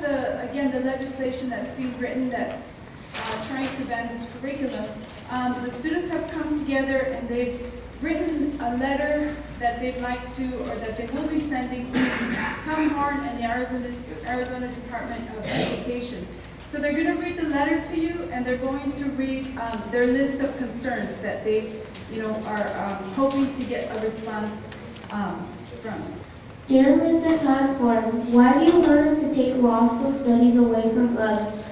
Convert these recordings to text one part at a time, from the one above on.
again, the legislation that's being written that's trying to ban this curriculum, the students have come together and they've written a letter that they'd like to, or that they will be sending to Tom Horn and the Arizona Department of Education. So they're going to read the letter to you, and they're going to read their list of concerns that they, are hoping to get a response from. Dear Mr. Tom Horn, why do you want us to take Russell studies away from us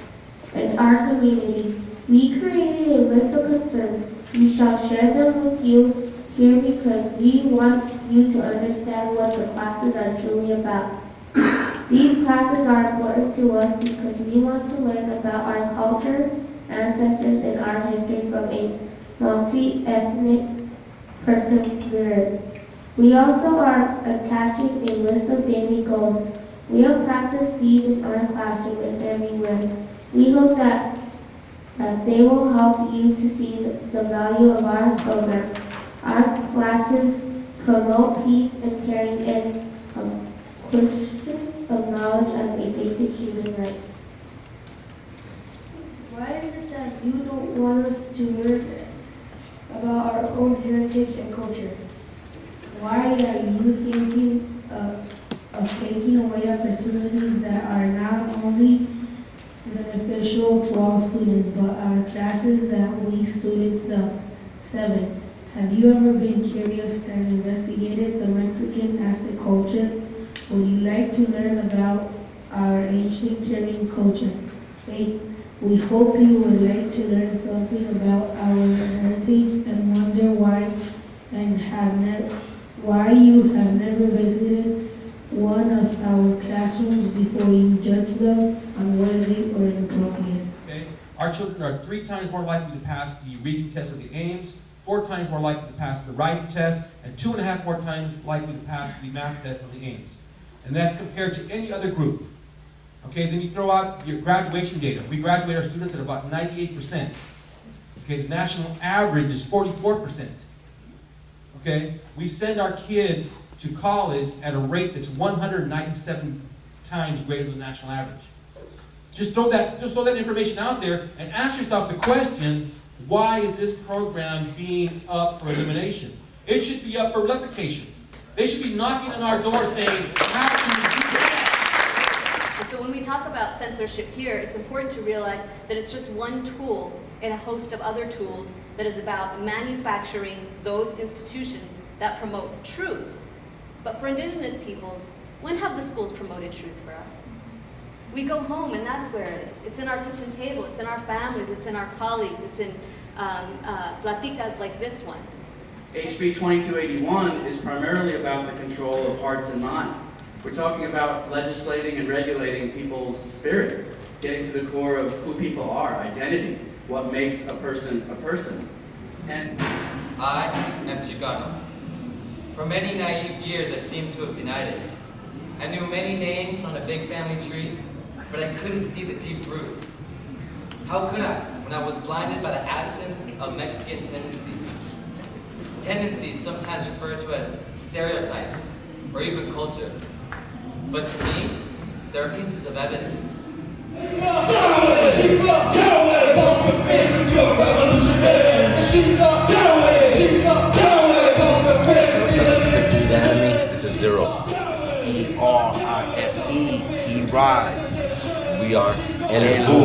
and our community? We created a list of concerns. We shall share them with you here because we want you to understand what the classes are truly about. These classes are important to us because we want to learn about our culture, ancestors, and our history from a multi-ethnic perseverance. We also are attaching a list of daily goals. We have practiced these in our classroom and everywhere. We hope that they will help you to see the value of our program. Our classes promote peace and caring and questions of knowledge as a basic human right. Why is it that you don't want us to learn about our own heritage and culture? Why are you thinking of taking away opportunities that are not only beneficial to all students, but our classes that we students the 7? Have you ever been curious and investigated the Mexican Aztec culture? Would you like to learn about our ancient Caribbean culture? 8. We hope you would like to learn something about our heritage and wonder why you have never visited one of our classrooms before you judge them unworthy or inappropriate. Okay. Our children are 3 times more likely to pass the reading test of the Ames, 4 times more likely to pass the writing test, and 2.5 more times likely to pass the math test of the Ames. And that's compared to any other group. Okay, then you throw out your graduation data. We graduate our students at about 98%. Okay, the national average is 44%. Okay, we send our kids to college at a rate that's 197 times greater than the national average. Just throw that information out there and ask yourself the question, why is this program being up for elimination? It should be up for replication. They should be knocking on our door saying, how can we do that? And so when we talk about censorship here, it's important to realize that it's just one tool in a host of other tools that is about manufacturing those institutions that promote truth. But for indigenous peoples, when have the schools promoted truth for us? We go home and that's where it is. It's in our kitchen table, it's in our families, it's in our colleagues, it's in platicas like this one. HB 2281 is primarily about the control of hearts and minds. We're talking about legislating and regulating people's spirit, getting to the core of who people are, identity, what makes a person a person. And I am Chicano. For many naive years, I seemed to have denied it. I knew many names on a big family tree, but I couldn't see the deep roots. How could I, when I was blinded by the absence of Mexican tendencies? Tendencies sometimes referred to as stereotypes, or even culture. But to me, there are pieces of evidence. This is Zero. This is E-R-I-S-E. E-Rise. We are Elevu.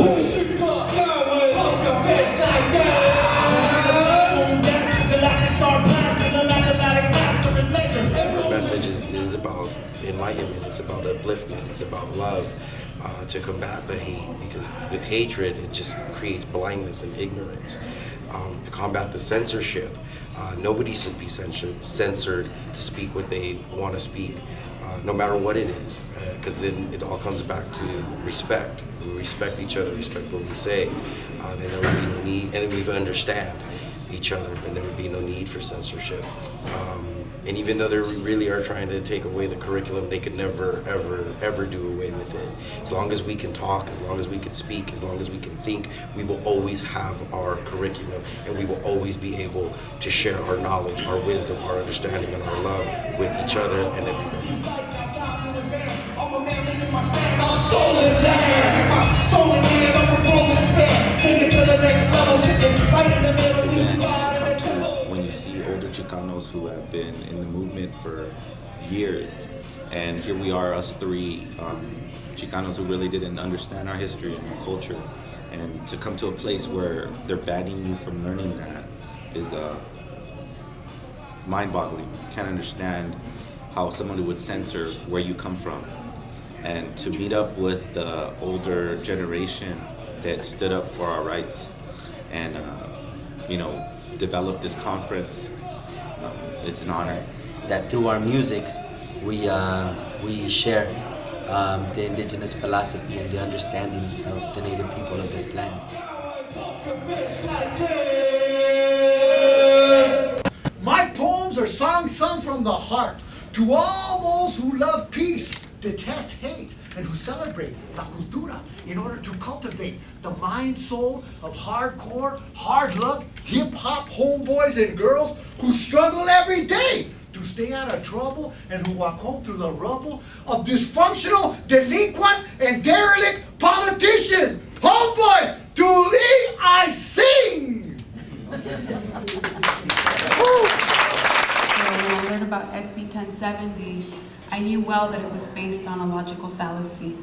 Our message is about enlightenment. It's about upliftment. It's about love. To combat the hate, because with hatred it just creates blindness and ignorance. To combat the censorship, nobody should be censored to speak what they want to speak, no matter what it is, because then it all comes back to respect. We respect each other, respect what we say, then there would be no need, and then we understand each other, and there would be no need for censorship. And even though they really are trying to take away the curriculum, they could never, ever do away with it. As long as we can talk, as long as we can speak, as long as we can think, we will always have our curriculum, and we will always be able to share our knowledge, our wisdom, our understanding, and our love with each other and everybody. stolen land. Stolen land of a broken span. Take it to the next level, sitting right in the middle. Event to come to when you see older Chicanos who have been in the movement for years, and here we are, us three Chicanos who really didn't understand our history and our culture, and to come to a place where they're banning you from learning that is mind-boggling. You can't understand how someone would censor where you come from. And to meet up with the older generation that stood up for our rights and develop this conference, it's an honor. That through our music, we share the indigenous philosophy and the understanding of the native people of this land. My poems are songs sung from the heart to all those who love peace, detest hate, and who celebrate la cultura in order to cultivate the mind soul of hardcore, hard luck, hip-hop homeboys and girls who struggle every day to stay out of trouble and who walk home through the rubble of dysfunctional, delinquent, and derelict politicians. Homeboys, to thee I sing! When I learned about SB 1070, I knew well that it was based on a logical fallacy.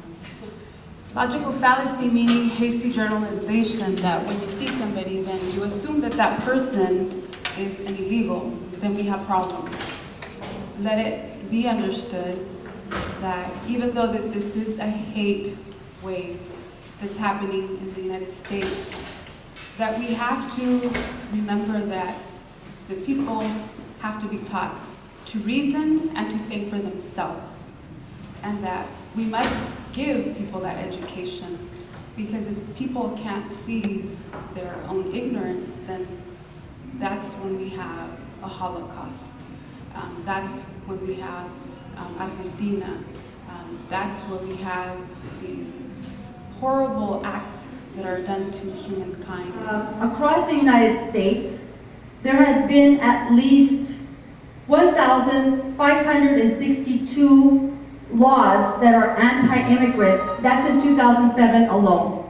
Logical fallacy meaning hasty generalization, that when you see somebody, then you assume that that person is an illegal, then we have problems. Let it be understood that even though that this is a hate wave that's happening in the United States, that we have to remember that the people have to be taught to reason and to think for themselves, and that we must give people that education, because if people can't see their own ignorance, then that's when we have a Holocaust. That's when we have Argentina. That's where we have these horrible acts that are done to humankind. Across the United States, there has been at least 1,562 laws that are anti-immigrant. That's in 2007 alone.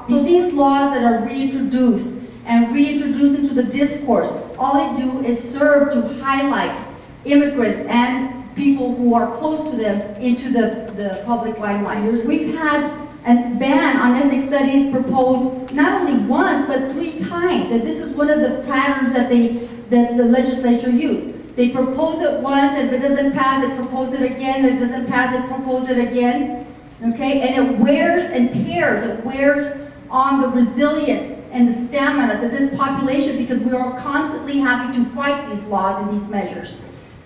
So these laws that are reintroduced into the discourse, all they do is serve to highlight immigrants and people who are close to them into the public limelight. We've had a ban on ethnic studies proposed not only once, but 3 times. And this is one of the patterns that the legislature used. They propose it once, and if it doesn't pass, they propose it again. If it doesn't pass, they propose it again. Okay? And it wears and tears. It wears on the resilience and the stamina of this population, because we are constantly having to fight these laws and these measures.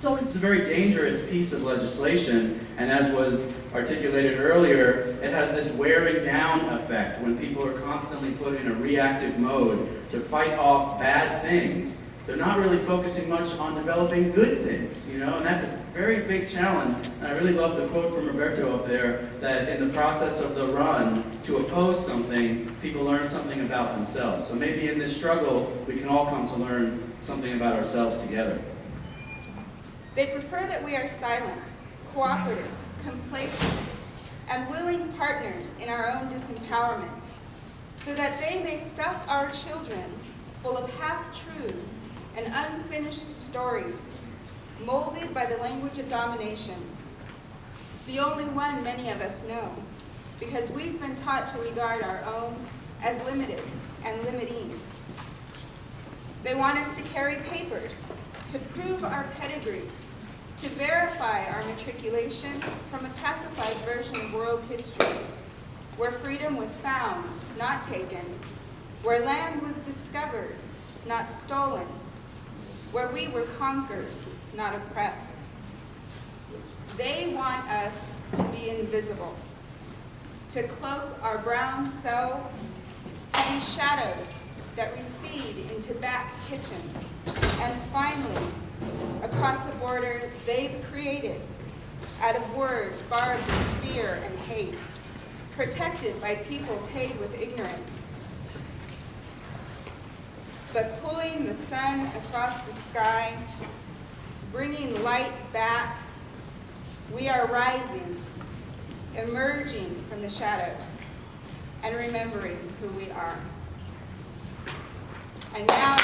So it's a very dangerous piece of legislation, and as was articulated earlier, it has this wearing down effect when people are constantly put in a reactive mode to fight off bad things. They're not really focusing much on developing good things, and that's a very big challenge. And I really love the quote from Roberto up there, that in the process of the run, to oppose something, people learn something about themselves. So maybe in this struggle, we can all come to learn something about ourselves together. They prefer that we are silent, cooperative, complacent, and willing partners in our own disempowerment, so that they may stuff our children full of half-truths and unfinished stories, molded by the language of domination, the only one many of us know, because we've been taught to regard our own as limited and limiting. They want us to carry papers, to prove our pedigrees, to verify our matriculation from a pacified version of world history, where freedom was found, not taken, where land was discovered, not stolen, where we were conquered, not oppressed. They want us to be invisible, to cloak our brown selves, to be shadows that recede into back kitchens, and finally, across the border they've created out of words barbed with fear and hate, protected by people paid with ignorance. But pulling the sun across the sky, bringing light back, we are rising, emerging from the shadows, and remembering who we are. And now,